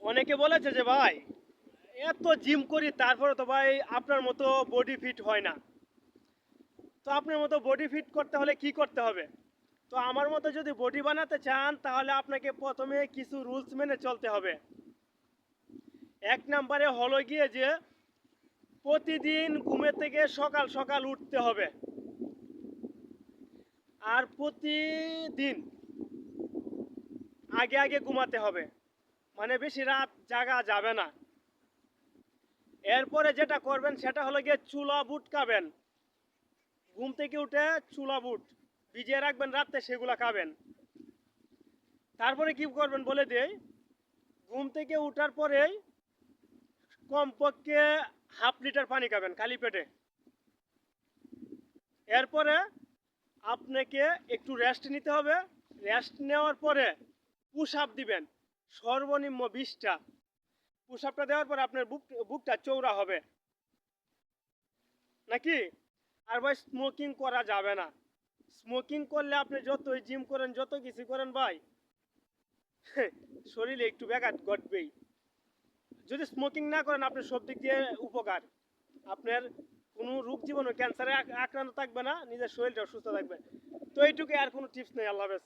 অনেকে বলেছে যে ভাই এত জিম করি তারপরে তো ভাই আপনার মতো বডি ফিট হয় না। তো আপনার মতো বডি ফিট করতে হলে কি করতে হবে? তো আমার মতো যদি বডি বানাতে চান তাহলে আপনাকে প্রথমে কিছু রুলস মেনে চলতে হবে। এক নম্বরে হলো গিয়ে যে প্রতিদিন ঘুমের থেকে সকাল সকাল উঠতে হবে, আর প্রতিদিন আগে আগে ঘুমাতে হবে, মানে বেশি রাত জাগা যাবে না। এরপরে যেটা করবেন সেটা হলো গিয়ে চুলা বুট খাবেন। ঘুম থেকে উঠে চুলা বুট ভিজিয়ে রাখবেন রাত্রে, সেগুলা খাবেন। তারপরে কি করবেন বলে দেই, ঘুম থেকে উঠার পরেই কমপক্ষে হাফ লিটার পানি খাবেন খালি পেটে। এরপরে আপনাকে একটু রেস্ট নিতে হবে। রেস্ট নেওয়ার পরে পুশ আপ দিবেন সর্বনিম্ন 20টা। পুশ আপটা দেওয়ার পরে আপনার বুকটা চৌড়া হবে নাকি। আর ভাই স্মোকিং করা যাবে না। স্মোকিং করলে আপনি যতই জিম করেন যত কিছু করেন ভাই শরীরে একটু ব্যাঘাত ঘটবেই। যদি স্মোকিং না করেন আপনার সব দিক দিয়ে উপকার। আপনার কোনো রোগ জীবাণু ক্যান্সারে আক্রান্ত থাকবে না, নিজের শরীরটাও সুস্থ থাকবে। তো এইটুকু, আর কোনো টিপস নেই। আল্লাহ হাফেজ।